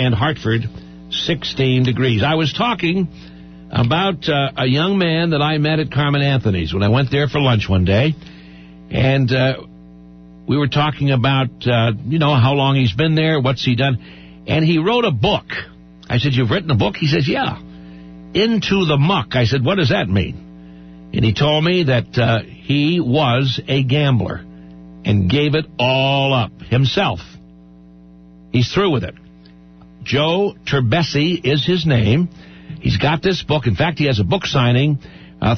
and Hartford, 16 degrees. I was talking about a young man that I met at Carmen Anthony's when I went there for lunch one day, and we were talking about, how long he's been there, what's he done, and he wrote a book. I said, "You've written a book?" He says, "Yeah, Into the Muck." I said, "What does that mean?" And he told me that he was a gambler and gave it all up himself. He's through with it. Joe Turbessi is his name. He's got this book. In fact, he has a book signing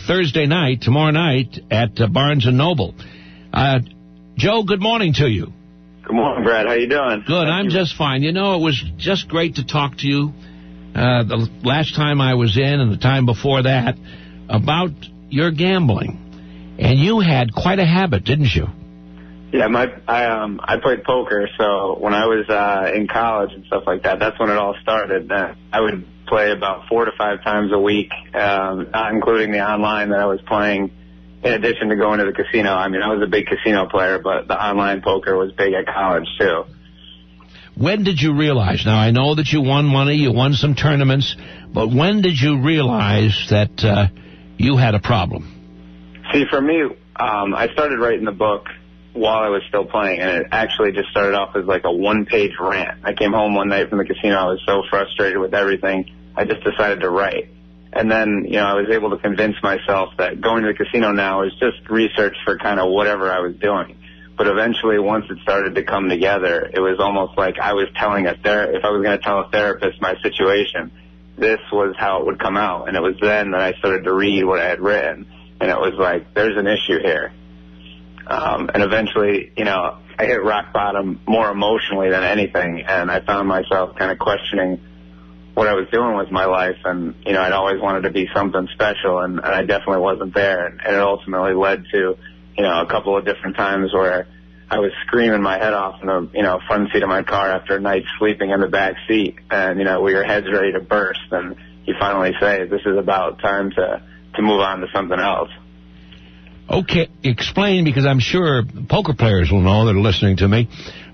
Thursday night, tomorrow night, at Barnes & Noble. Joe, good morning to you. Good morning, Brad. How you doing? Good. I'm just fine. You know, it was just great to talk to you the last time I was in and the time before that about your gambling. And you had quite a habit, didn't you? Yeah, I played poker, so when I was in college and stuff like that, that's when it all started. I would play about 4 to 5 times a week, not including the online that I was playing, in addition to going to the casino. I mean, I was a big casino player, but the online poker was big at college, too. When did you realize? Now, I know that you won money, you won some tournaments, but when did you realize that you had a problem? See, for me, I started writing the book while I was still playing, and it actually just started off as like a one-page rant. I came home one night from the casino. I was so frustrated with everything, I just decided to write. And then, I was able to convince myself that going to the casino now is just research for kind of whatever I was doing. But eventually, once it started to come together, it was almost like I was telling if I was going to tell a therapist my situation, this was how it would come out. And it was then that I started to read what I had written, and it was like, there's an issue here. And eventually, I hit rock bottom more emotionally than anything, and I found myself kind of questioning what I was doing with my life, and, I'd always wanted to be something special, and I definitely wasn't there, and it ultimately led to, a couple of different times where I was screaming my head off in the, front seat of my car after a night sleeping in the back seat, and, your head's ready to burst, and you finally say, this is about time to move on to something else. Okay, explain, because I'm sure poker players will know that are listening to me,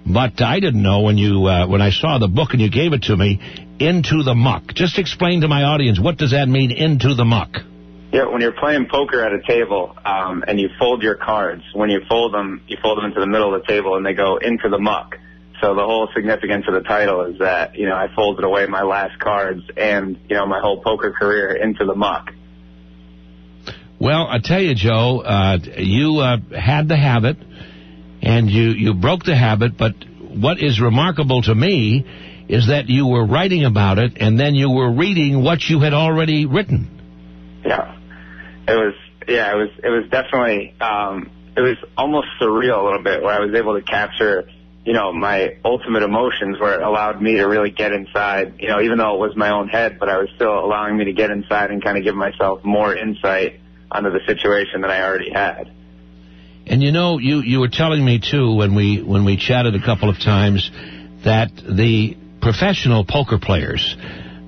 but I didn't know when I saw the book and you gave it to me, Into the Muck. Just explain to my audience, what does that mean, Into the Muck? Yeah, when you're playing poker at a table and you fold your cards, when you fold them into the middle of the table and they go into the muck. So the whole significance of the title is that, I folded away my last cards and, my whole poker career into the muck. Well, I tell you, Joe, you had the habit, and you broke the habit, but what is remarkable to me is that you were writing about it, and then you were reading what you had already written. Yeah. It was definitely, it was almost surreal a little bit, where I was able to capture, my ultimate emotions, where it allowed me to really get inside, even though it was my own head, but I was still allowing me to get inside and kind of give myself more insight onto the situation that I already had. And you were telling me too when we chatted a couple of times that the professional poker players,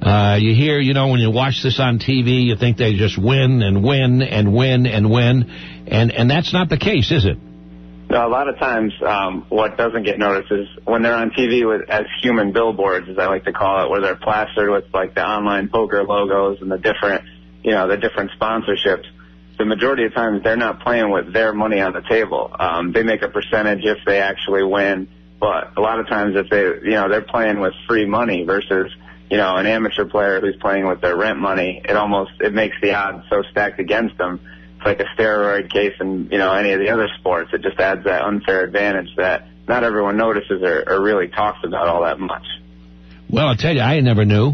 you hear, when you watch this on TV, you think they just win and win and win and win, and that's not the case, is it? No, a lot of times what doesn't get noticed is when they're on TV as human billboards, as I like to call it, where they're plastered with like the online poker logos and the different sponsorships. The majority of times they're not playing with their money on the table. They make a percentage if they actually win, but a lot of times if they're playing with free money versus, an amateur player who's playing with their rent money, it makes the odds so stacked against them. It's like a steroid case in, any of the other sports. It just adds that unfair advantage that not everyone notices or really talks about all that much. Well, I'll tell you, I never knew.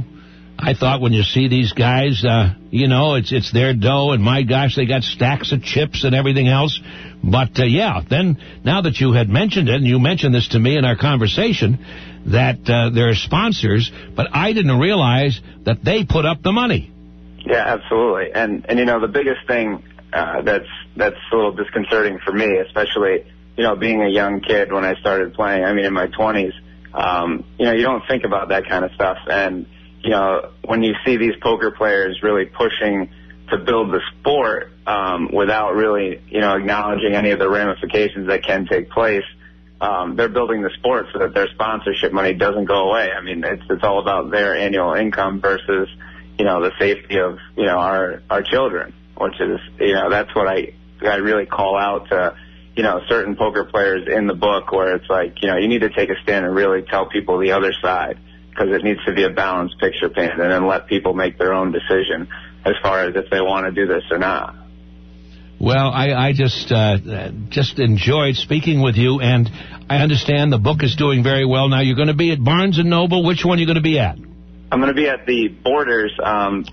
I thought when you see these guys, it's their dough, and my gosh, they got stacks of chips and everything else. But, then now that you had mentioned it, and you mentioned this to me in our conversation, that there are sponsors, but I didn't realize that they put up the money. Yeah, absolutely. And the biggest thing that's a little disconcerting for me, especially, being a young kid when I started playing, in my 20s, you don't think about that kind of stuff. And when you see these poker players really pushing to build the sport without really, acknowledging any of the ramifications that can take place, they're building the sport so that their sponsorship money doesn't go away. I mean, it's all about their annual income versus, the safety of, our children, which is, that's what I really call out to, certain poker players in the book, where it's like, you need to take a stand and really tell people the other side, because it needs to be a balanced picture painted, and then let people make their own decision as far as if they want to do this or not. Well, I just enjoyed speaking with you, and I understand the book is doing very well. Now, you're going to be at Barnes & Noble. Which one are you going to be at? I'm going to be at the Borders.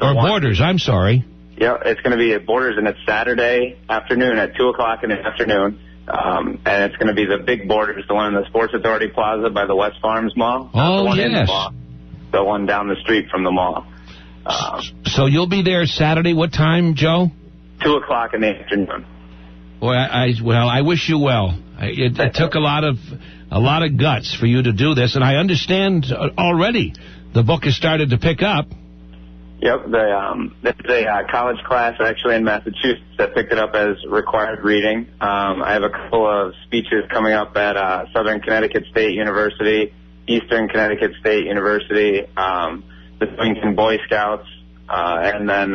Borders, I'm sorry. Yeah, it's going to be at Borders, and it's Saturday afternoon at 2 o'clock in the afternoon. And it's going to be the big Borders, the one in the Sports Authority Plaza by the West Farms Mall. Oh, the one yes. in the mall, the one down the street from the mall. So you'll be there Saturday. What time, Joe? 2 o'clock in the afternoon. Well, I wish you well. It took a lot of guts for you to do this, and I understand already the book has started to pick up. Yep, there's a college class actually in Massachusetts that picked it up as required reading. I have a couple of speeches coming up at Southern Connecticut State University, Eastern Connecticut State University, the Swington Boy Scouts, and then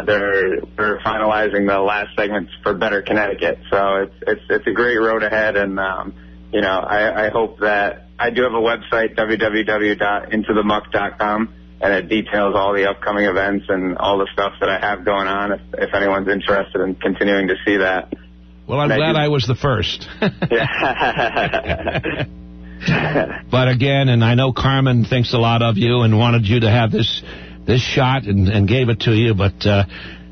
they're finalizing the last segments for Better Connecticut. So it's a great road ahead, and I hope that I do have a website, www.intothemuck.com. And it details all the upcoming events and all the stuff that I have going on, if anyone's interested in continuing to see that. Well, I'm glad I was the first. But again, and I know Carmen thinks a lot of you and wanted you to have this shot and gave it to you, but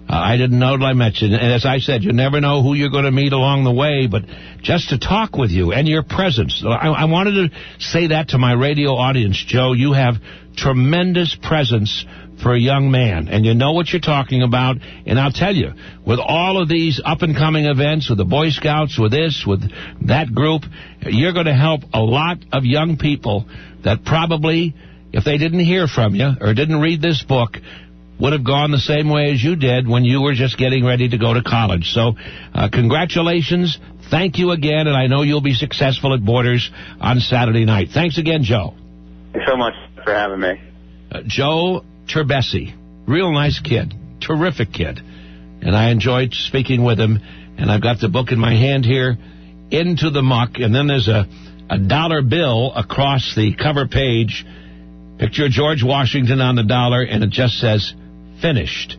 I didn't know till I met you. And as I said, you never know who you're going to meet along the way, but just to talk with you and your presence. I wanted to say that to my radio audience, Joe. You have tremendous presence for a young man, and you know what you're talking about. And I'll tell you, with all of these up-and-coming events, with the Boy Scouts, with this, with that group, you're going to help a lot of young people that probably, if they didn't hear from you or didn't read this book, would have gone the same way as you did when you were just getting ready to go to college. So congratulations. Thank you again, and I know you'll be successful at Borders on Saturday night. Thanks again, Joe. Thanks so much for having me. Joe Turbessi, real nice kid, terrific kid, and I enjoyed speaking with him. And I've got the book in my hand here, Into the Muck, and then there's a dollar bill across the cover page. Picture George Washington on the dollar, and it just says, finished.